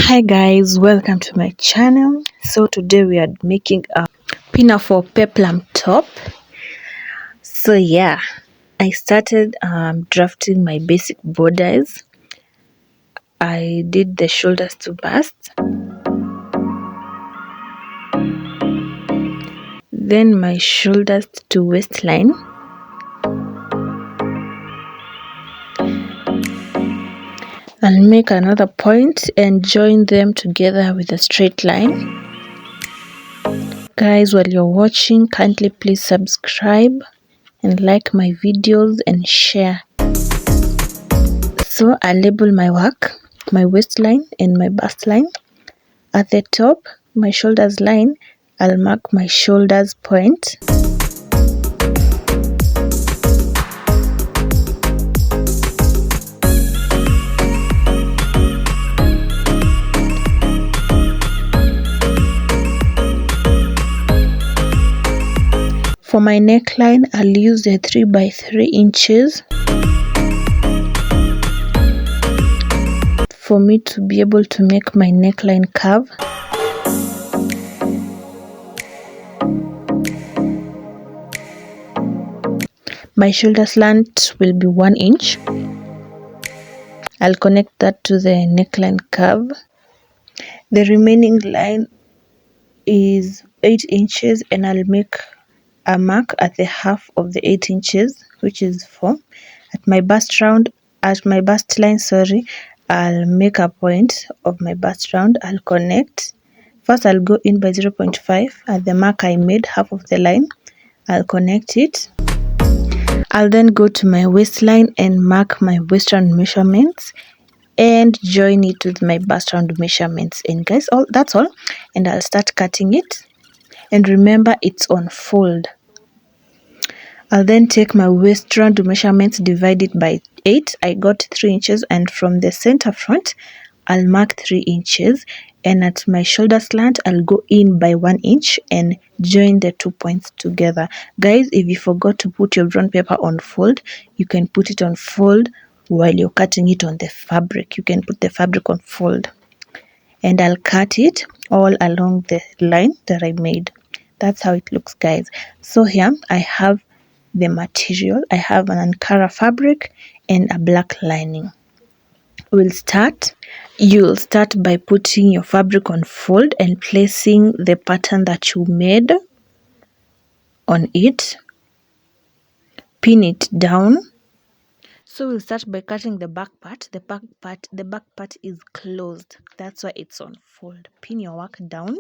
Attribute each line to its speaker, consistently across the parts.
Speaker 1: Hi guys, welcome to my channel. So today we are making a pinafore peplum top. So yeah, I started drafting my basic borders. I did the shoulders to bust, then my shoulders to waistline, I'll make another point and join them together with a straight line. Guys, while you're watching, kindly please subscribe and like my videos and share. So I label my work, my waistline and my bust line. At the top, my shoulders line, I'll mark my shoulders point. For my neckline, I'll use the 3 by 3 inches for me to be able to make my neckline curve. My shoulder slant will be 1 inch. I'll connect that to the neckline curve. The remaining line is 8 inches and I'll make a mark at the half of the 8 inches, which is 4. At my bust line, I'll make a point of my bust round. I'll connect. First, I'll go in by 0.5 at the mark I made, half of the line. I'll connect it. I'll then go to my waistline and mark my waist round measurements and join it with my bust round measurements. And guys, that's all. And I'll start cutting it. And remember, it's on fold. I'll then take my waist round measurements, divide it by 8. I got 3 inches, and from the center front, I'll mark 3 inches. And at my shoulder slant, I'll go in by 1 inch and join the 2 points together. Guys, if you forgot to put your brown paper on fold, you can put it on fold while you're cutting it on the fabric. You can put the fabric on fold. And I'll cut it all along the line that I made. That's how it looks, guys. So here I have the material. I have an Ankara fabric and a black lining. You'll start by putting your fabric on fold and placing the pattern that you made on it. Pin it down. So we'll start by cutting the back part. The back part is closed. That's why it's on fold. Pin your work down.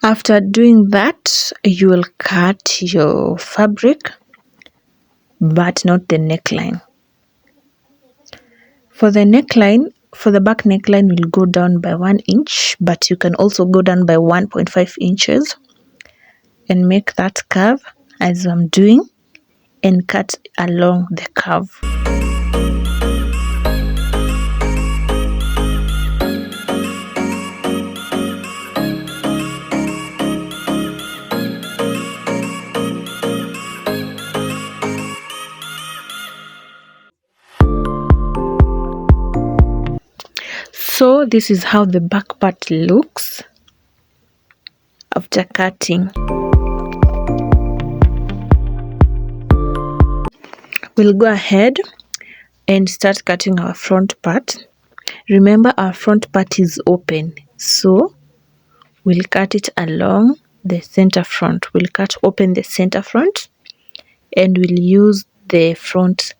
Speaker 1: After doing that, you will cut your fabric, but not the neckline. For the back neckline, will go down by 1 inch, but you can also go down by 1.5 inches and make that curve as I'm doing and cut along the curve. So this is how the back part looks after cutting. We'll go ahead and start cutting our front part. Remember, our front part is open, so we'll cut it along the center front. We'll cut open the center front and we'll use the front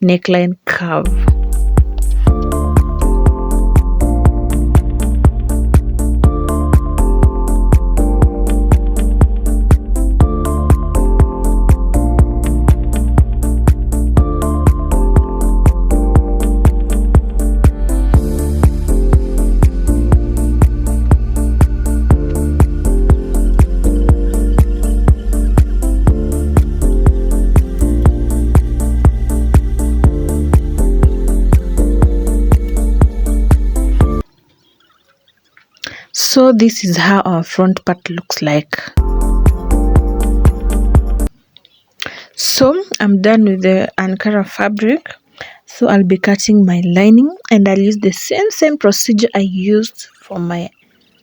Speaker 1: neckline curve. So this is how our front part looks like. So I'm done with the Ankara fabric. So I'll be cutting my lining, and I'll use the same procedure I used for my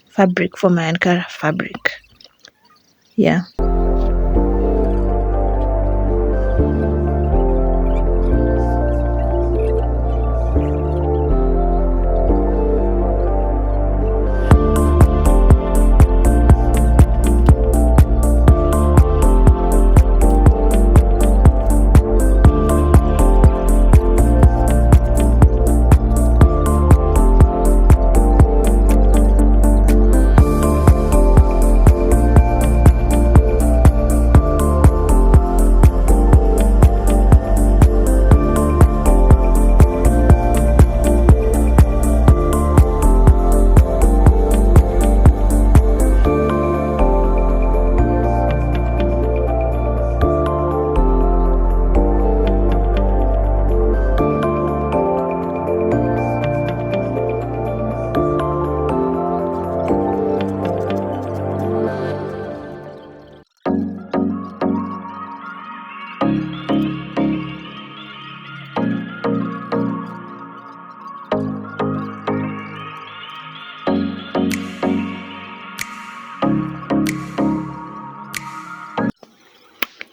Speaker 1: fabric, for my Ankara fabric. Yeah.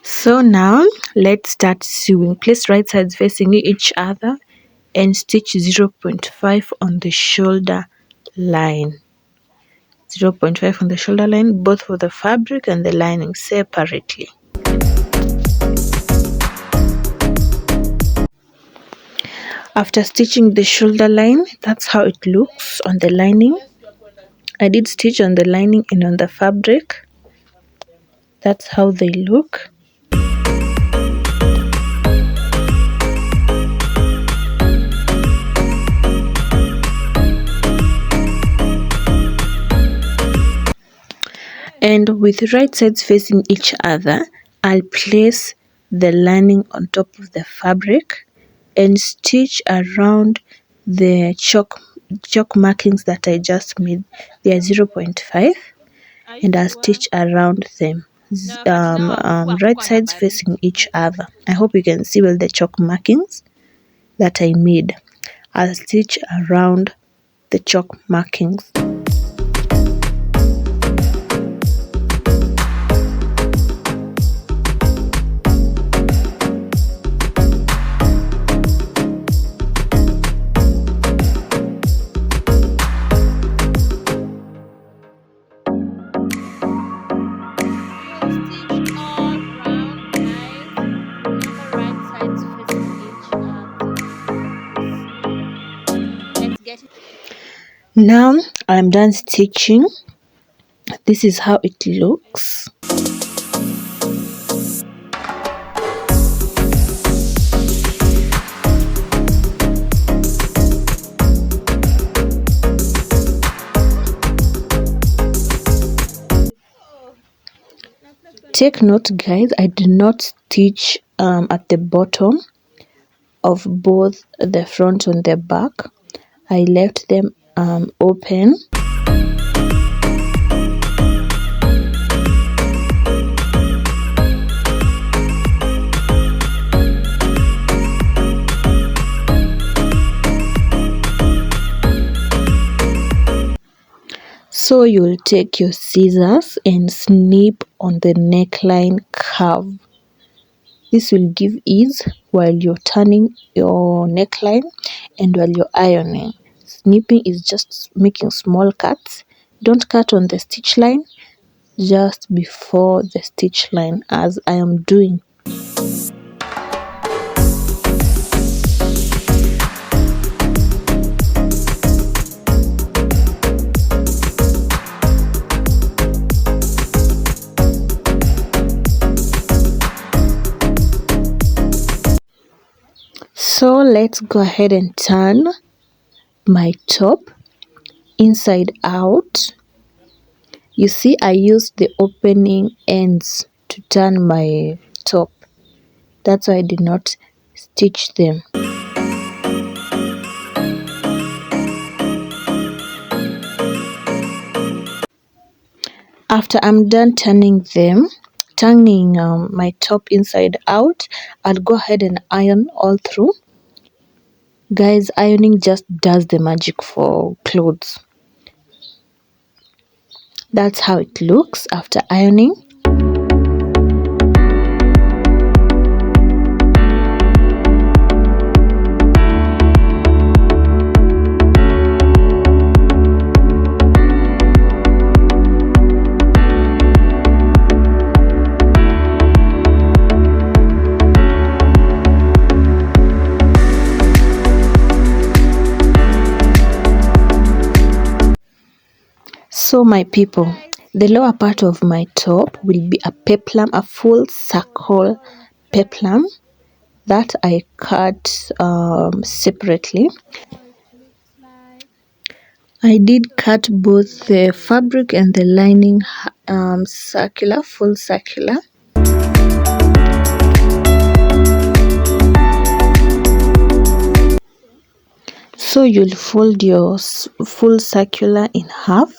Speaker 1: So now let's start sewing. Place right sides facing each other and stitch 0.5 on the shoulder line. 0.5 on the shoulder line, both for the fabric and the lining separately. After stitching the shoulder line, that's how it looks on the lining. I did stitch on the lining and on the fabric. That's how they look. And with right sides facing each other, I'll place the lining on top of the fabric and stitch around the chalk markings that I just made. They are 0.5, and I'll stitch around them, right sides facing each other. I hope you can see well the chalk markings that I made. I'll stitch around the chalk markings. Now I'm done stitching. This is how it looks. Take note, guys, I did not stitch at the bottom of both the front and the back. I left them open. So you'll take your scissors and snip on the neckline curve. This will give ease while you're turning your neckline and while you're ironing. Snipping is just making small cuts. Don't cut on the stitch line, just before the stitch line, as I am doing. So let's go ahead and turn my top inside out. You see, I used the opening ends to turn my top. That's why I did not stitch them. After I'm done turning my top inside out, I'll go ahead and iron all through. Guys, ironing just does the magic for clothes. That's how it looks after ironing. So my people, the lower part of my top will be a peplum, a full circle peplum that I cut separately. I did cut both the fabric and the lining circular, full circular. So you'll fold your full circular in half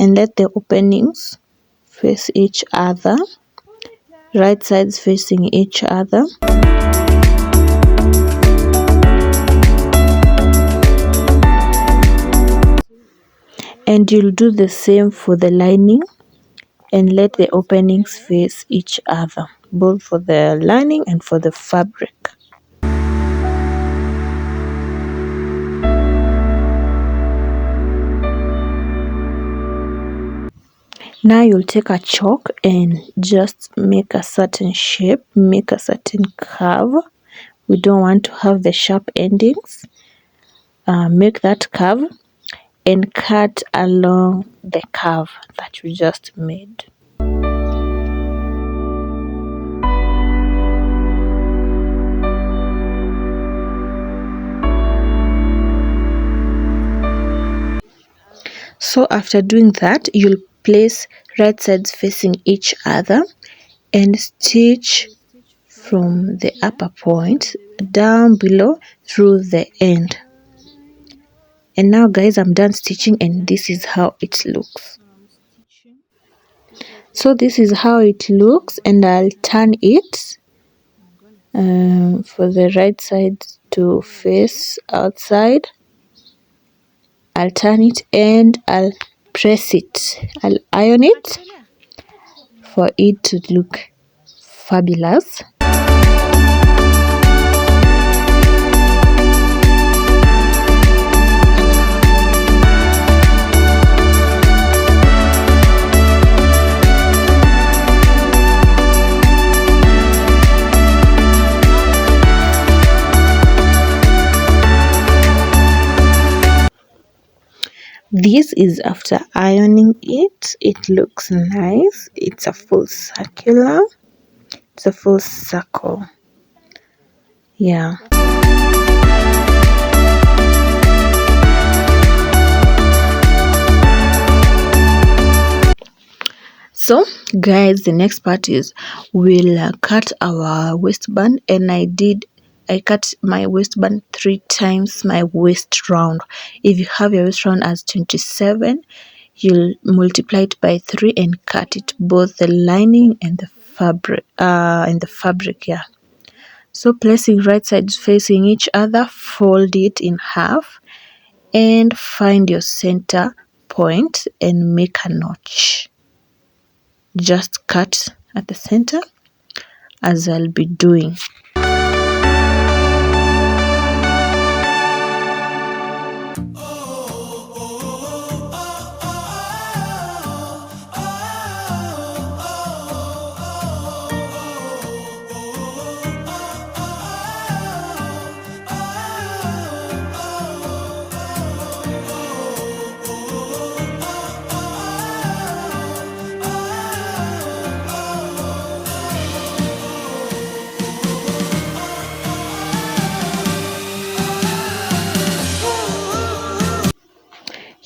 Speaker 1: and let the openings face each other, right sides facing each other. And you'll do the same for the lining and let the openings face each other, both for the lining and for the fabric. Now you'll take a chalk and just make a certain shape, make a certain curve. We don't want to have the sharp endings. Make that curve and cut along the curve that we just made. So after doing that, you'll place right sides facing each other and stitch from the upper point down below through the end. And now guys, I'm done stitching and this is how it looks. So this is how it looks, and I'll turn it for the right side to face outside. I'll turn it and I'll press it. I'll iron it for it to look fabulous. This is after ironing it. It looks nice. It's a full circular. It's a full circle. Yeah. So guys, the next part is we'll cut our waistband, and I cut my waistband 3 times my waist round. If you have your waist round as 27, you'll multiply it by 3 and cut it, both the lining and the fabric. Yeah. So placing right sides facing each other, fold it in half and find your center point and make a notch. Just cut at the center as I'll be doing.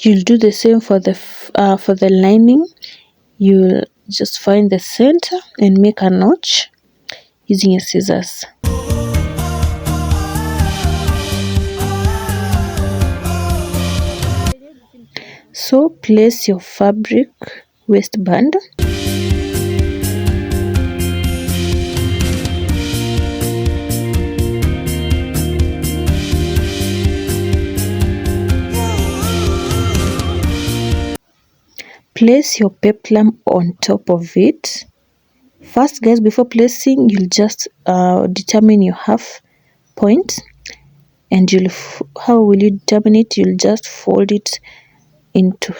Speaker 1: You'll do the same for the lining. You'll just find the center and make a notch using your scissors. So place your fabric waistband. Place your peplum on top of it. First, guys, before placing, you'll just determine your half point, and how will you determine it? You'll just fold it into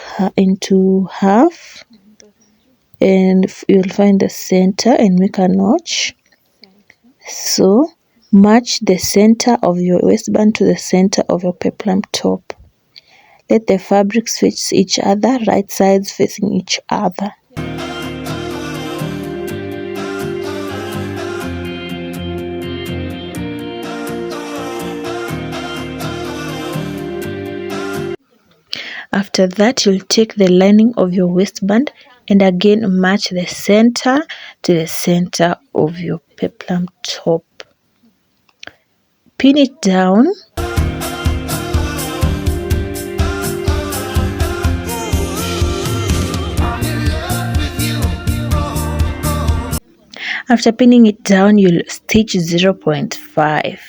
Speaker 1: half, and you'll find the center and make a notch. So match the center of your waistband to the center of your peplum top. Let the fabrics face each other, right sides facing each other. After that, you'll take the lining of your waistband and again match the center to the center of your peplum top. Pin it down. After pinning it down, you'll stitch 0.5.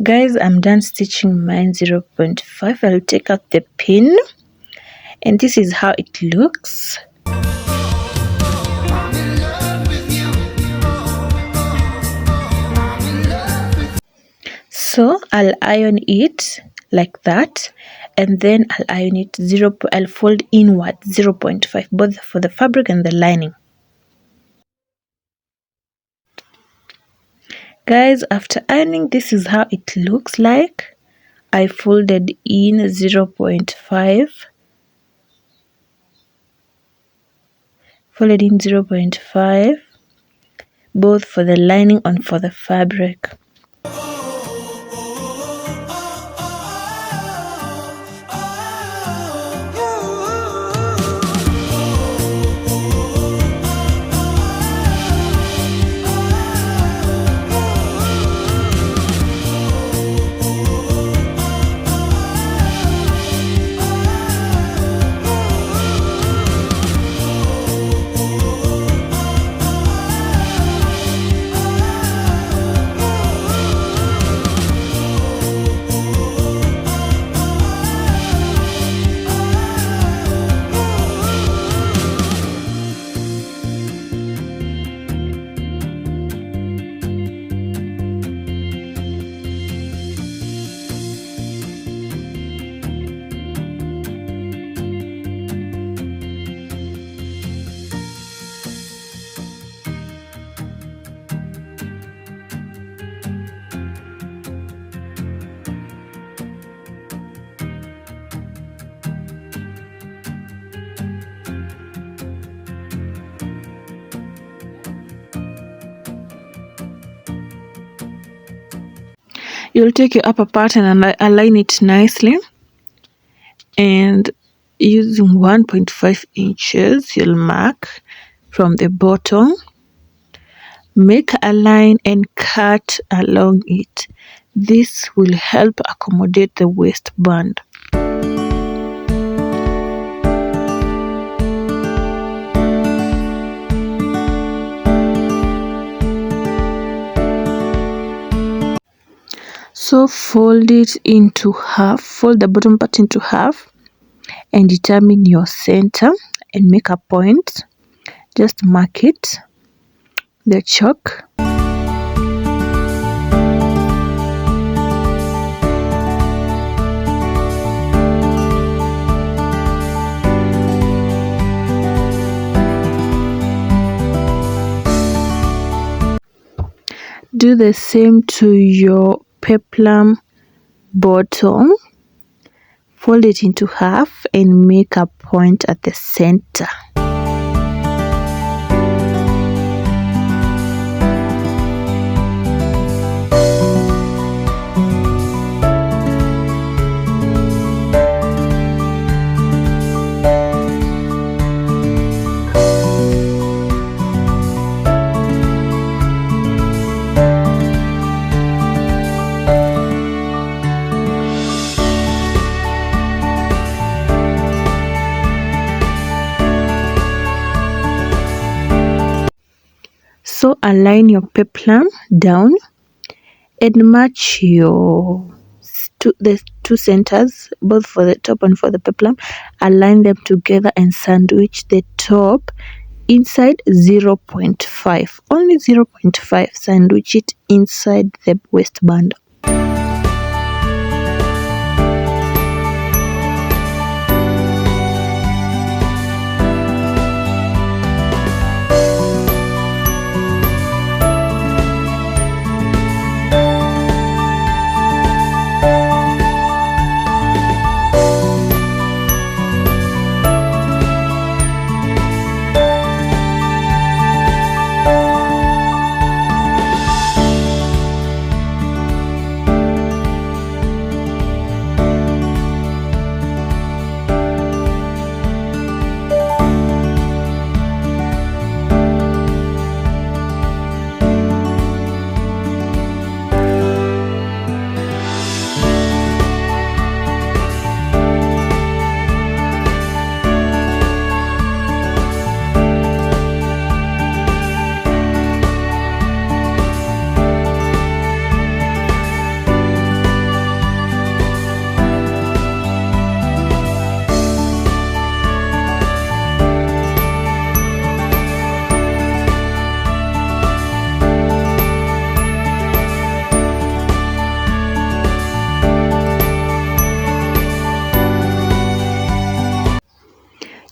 Speaker 1: Guys, I'm done stitching mine 0.5. I'll take out the pin, and this is how it looks. So I'll iron it like that, and then I'll iron it I'll fold inward 0.5, both for the fabric and the lining. Guys, after ironing, this is how it looks like. I folded in 0.5, folded in 0.5, both for the lining and for the fabric. You'll take your upper part and align it nicely, and using 1.5 inches you'll mark from the bottom, make a line and cut along it. This will help accommodate the waistband. So fold it into half, fold the bottom part into half, and determine your center and make a point. Just mark it, the chalk. Do the same to your peplum bottom. Fold it into half and make a point at the center. So align your peplum down and match the two centers, both for the top and for the peplum. Align them together and sandwich the top inside 0.5, only 0.5. Sandwich it inside the waistband.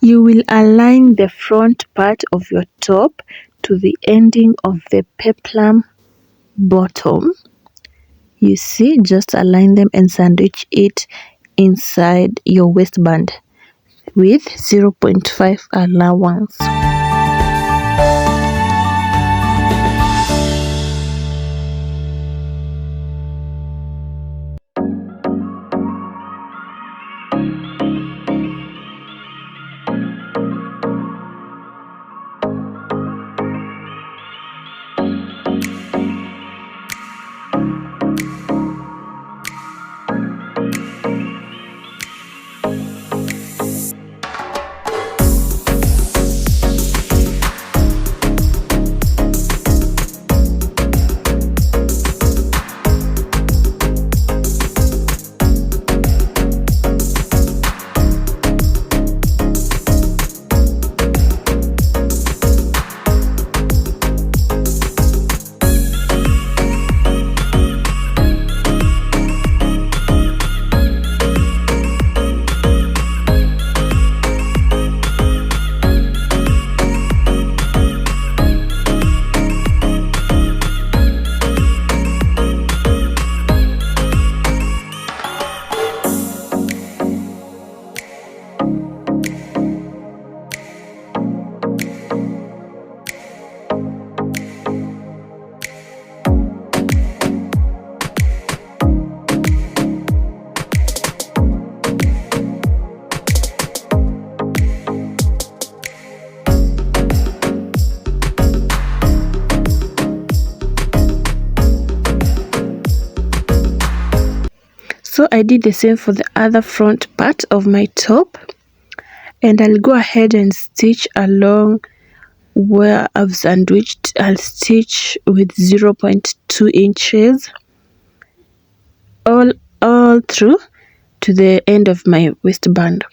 Speaker 1: You will align the front part of your top to the ending of the peplum bottom. You see, just align them and sandwich it inside your waistband with 0.5 allowance. So I did the same for the other front part of my top, and I'll go ahead and stitch along where I've sandwiched. I'll stitch with 0.2 inches all through to the end of my waistband.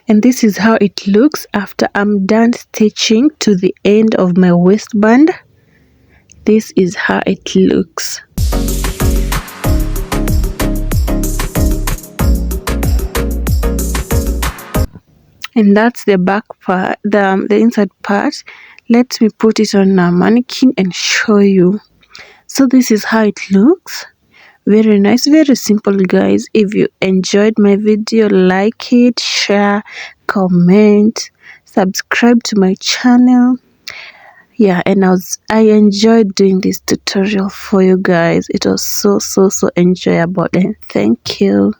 Speaker 1: And this is how it looks after I'm done stitching to the end of my waistband. This is how it looks. And that's the back part, the inside part. Let me put it on a mannequin and show you. So this is how it looks. Very nice, very simple, guys. If you enjoyed my video, like it, share, comment, subscribe to my channel. Yeah, and I enjoyed doing this tutorial for you guys. It was so enjoyable, and thank you.